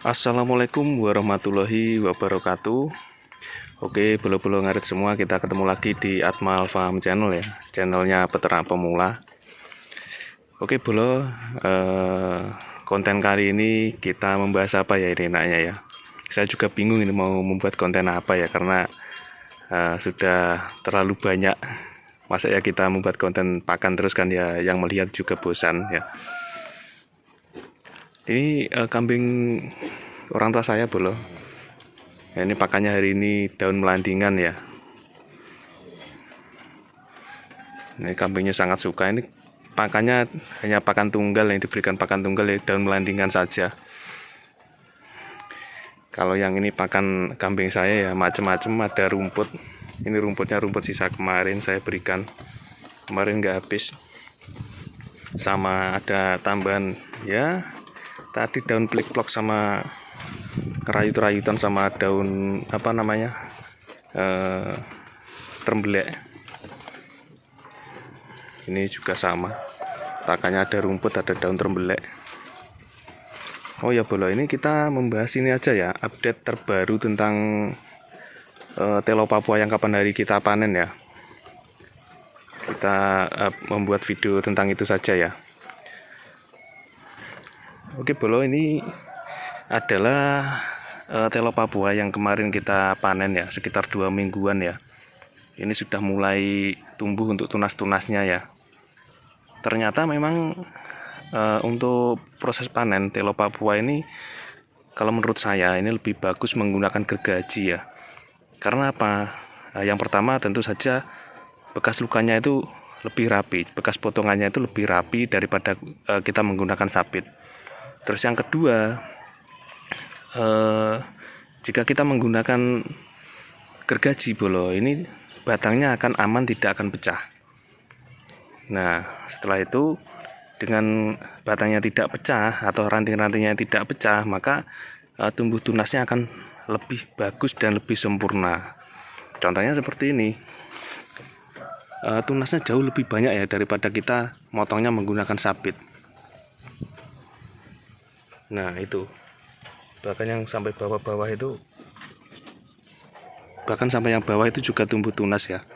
Assalamualaikum warahmatullahi wabarakatuh. Oke, bolo-bolo ngarit semua, kita ketemu lagi di Atmal Farm Channel ya, channelnya peternak pemula. Oke bolo, konten kali ini kita membahas apa ya ini enaknya ya. Saya juga bingung ini mau membuat konten apa ya, karena sudah terlalu banyak. Masa ya kita membuat konten pakan terus kan ya, yang melihat juga bosan ya. Ini kambing orang tua saya bolo. Ya, ini pakannya hari ini daun melandingan ya. Ini kambingnya sangat suka. Ini pakannya hanya pakan tunggal, yang diberikan pakan tunggal ya, daun melandingan saja. Kalau yang ini pakan kambing saya ya macam-macam, ada rumput. Ini rumputnya rumput sisa kemarin saya berikan. Kemarin nggak habis. Sama ada tambahan ya. Tadi daun plik-plok sama rayut-rayutan sama daun apa namanya trembelek. Ini juga sama, pakannya ada rumput, ada daun trembelek. Oh ya bolo, ini kita membahas ini aja ya, update terbaru tentang telo Papua yang kapan hari kita panen ya. Kita membuat video tentang itu saja ya. Oke bolo, ini adalah telo Papua yang kemarin kita panen ya, sekitar 2 mingguan ya. Ini sudah mulai tumbuh untuk tunas-tunasnya ya. Ternyata memang untuk proses panen telo Papua ini, kalau menurut saya ini lebih bagus menggunakan gergaji ya. Karena apa? Yang pertama tentu saja bekas lukanya itu lebih rapi, bekas potongannya itu lebih rapi daripada kita menggunakan sabit. Terus yang kedua, jika kita menggunakan gergaji bolo, ini batangnya akan aman, tidak akan pecah. Nah setelah itu, dengan batangnya tidak pecah atau ranting-rantingnya tidak pecah, maka tumbuh tunasnya akan lebih bagus dan lebih sempurna. Contohnya seperti ini, tunasnya jauh lebih banyak ya daripada kita motongnya menggunakan sabit. Nah itu, bahkan yang sampai bawah-bawah itu, bahkan sampai yang bawah itu juga tumbuh tunas ya.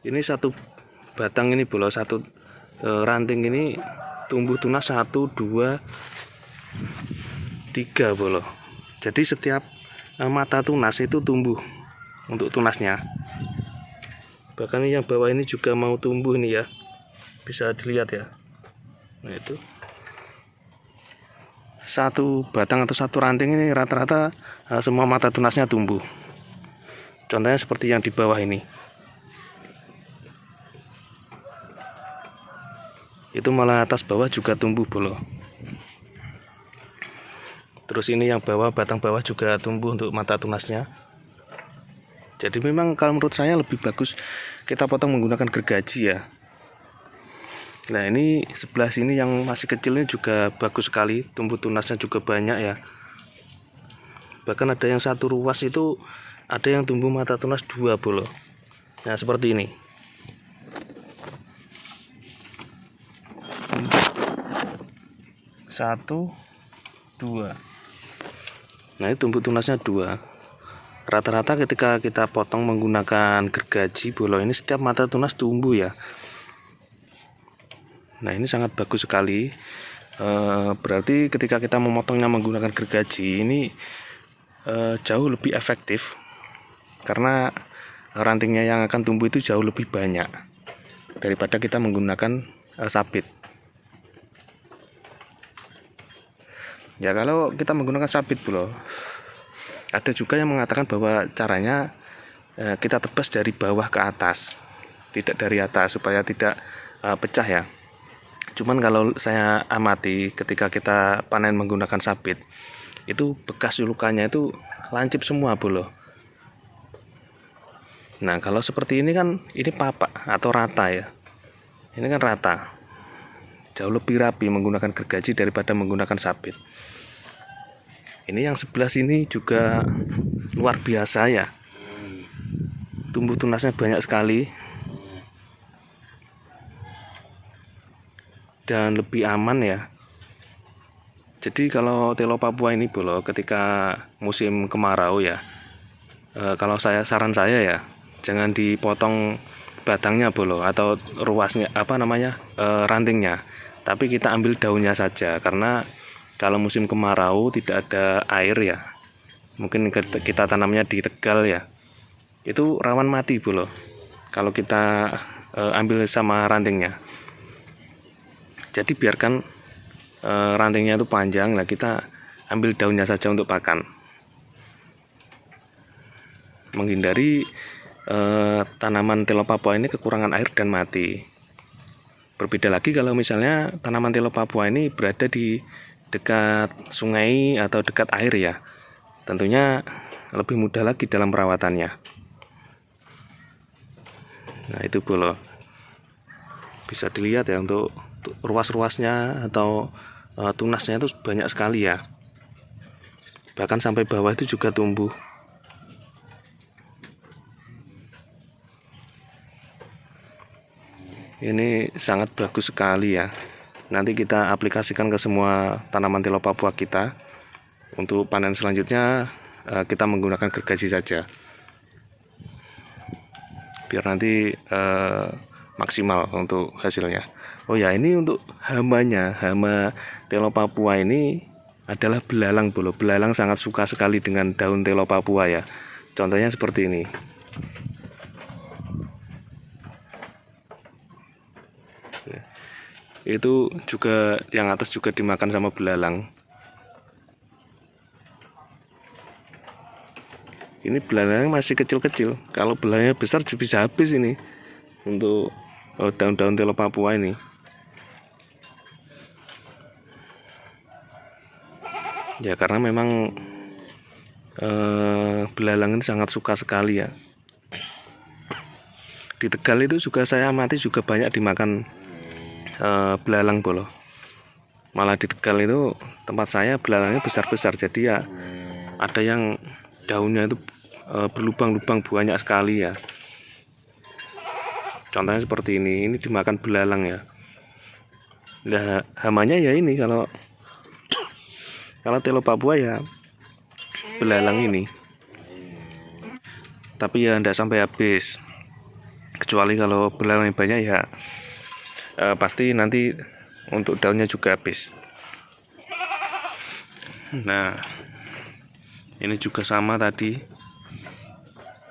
Ini satu batang ini bolo, satu ranting ini tumbuh tunas 1, 2, 3 bolo. Jadi setiap mata tunas itu tumbuh untuk tunasnya. Bahkan yang bawah ini juga mau tumbuh ini ya, bisa dilihat ya. Nah itu, satu batang atau satu ranting ini rata-rata semua mata tunasnya tumbuh. Contohnya seperti yang di bawah ini. Itu malah atas bawah juga tumbuh bolo. Terus ini yang bawah, batang bawah juga tumbuh untuk mata tunasnya. Jadi memang kalau menurut saya lebih bagus kita potong menggunakan gergaji ya. Nah ini sebelah sini yang masih kecilnya juga bagus sekali, tumbuh tunasnya juga banyak ya. Bahkan ada yang satu ruas itu ada yang tumbuh mata tunas 2 bolo. Nah seperti ini. Satu, 2. Nah ini tumbuh tunasnya 2. Rata-rata ketika kita potong menggunakan gergaji bolo, ini setiap mata tunas tumbuh ya. Nah ini sangat bagus sekali. Berarti ketika kita memotongnya menggunakan gergaji ini jauh lebih efektif, karena rantingnya yang akan tumbuh itu jauh lebih banyak daripada kita menggunakan sabit. Ya kalau kita menggunakan sabit bro, ada juga yang mengatakan bahwa caranya kita tebas dari bawah ke atas, tidak dari atas, supaya tidak pecah ya. Cuman kalau saya amati ketika kita panen menggunakan sabit, itu bekas lukanya itu lancip semua bro. Nah kalau seperti ini kan, ini papak atau rata ya. Ini kan rata, jauh lebih rapi menggunakan gergaji daripada menggunakan sabit. Ini yang sebelah sini juga luar biasa ya, tumbuh tunasnya banyak sekali dan lebih aman ya. Jadi kalau telo Papua ini bolo ketika musim kemarau ya, kalau saran saya ya, jangan dipotong batangnya bolo atau ruasnya rantingnya, tapi kita ambil daunnya saja, karena kalau musim kemarau tidak ada air ya, mungkin kita tanamnya di Tegal ya, itu rawan mati bolo kalau kita ambil sama rantingnya. Jadi biarkan rantingnya itu panjang, lah kita ambil daunnya saja untuk pakan, menghindari tanaman telo Papua ini kekurangan air dan mati. Berbeda lagi kalau misalnya tanaman telo Papua ini berada di dekat sungai atau dekat air ya, tentunya lebih mudah lagi dalam perawatannya. Nah itu bolo, bisa dilihat ya, untuk ruas-ruasnya atau tunasnya itu banyak sekali ya, bahkan sampai bawah itu juga tumbuh. Ini sangat bagus sekali ya, nanti kita aplikasikan ke semua tanaman telo Papua kita. Untuk panen selanjutnya kita menggunakan gergaji saja, biar nanti maksimal untuk hasilnya. Oh ya, ini untuk hamanya, hama telo Papua ini adalah belalang bolo. Belalang sangat suka sekali dengan daun telo Papua ya. Contohnya seperti ini. Itu juga yang atas juga dimakan sama belalang. Ini belalangnya masih kecil-kecil. Kalau belalangnya besar bisa habis ini untuk daun-daun telo Papua ini. Ya karena memang belalang ini sangat suka sekali ya. Di Tegal itu juga saya amati juga banyak dimakan belalang bolo. Malah di Tegal itu tempat saya belalangnya besar-besar, jadi ya ada yang daunnya itu berlubang-lubang banyak sekali ya. Contohnya seperti ini dimakan belalang ya. Nah hamanya ya ini, kalau telo Papua ya belalang ini, tapi ya tidak sampai habis, kecuali kalau belalang banyak ya pasti nanti untuk daunnya juga habis. Nah ini juga sama tadi,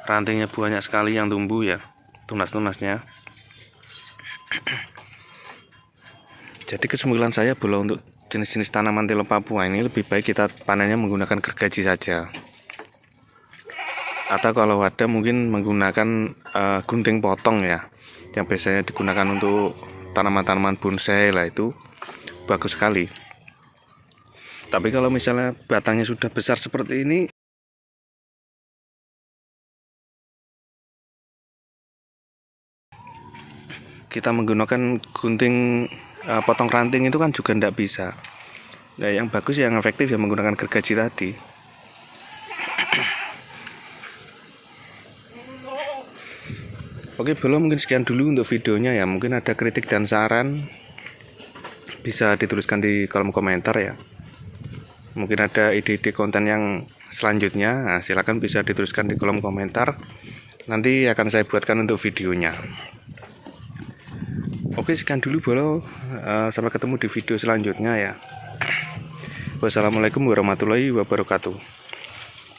rantingnya banyak sekali yang tumbuh ya, tunas-tunasnya. Jadi kesimpulan saya bahwa untuk jenis-jenis tanaman telo Papua ini lebih baik kita panennya menggunakan gergaji saja, atau kalau ada mungkin menggunakan gunting potong ya, yang biasanya digunakan untuk tanaman-tanaman bonsai lah, itu bagus sekali. Tapi kalau misalnya batangnya sudah besar seperti ini, kita menggunakan gunting potong ranting itu kan juga tidak bisa. Nah yang bagus, yang efektif ya menggunakan gergaji tadi. Oke, belum, mungkin sekian dulu untuk videonya ya. Mungkin ada kritik dan saran bisa dituliskan di kolom komentar ya. Mungkin ada ide-ide konten yang selanjutnya, nah, silakan bisa dituliskan di kolom komentar. Nanti akan saya buatkan untuk videonya. Oke, sekian dulu bolo. Sampai ketemu di video selanjutnya ya. Wassalamualaikum warahmatullahi wabarakatuh.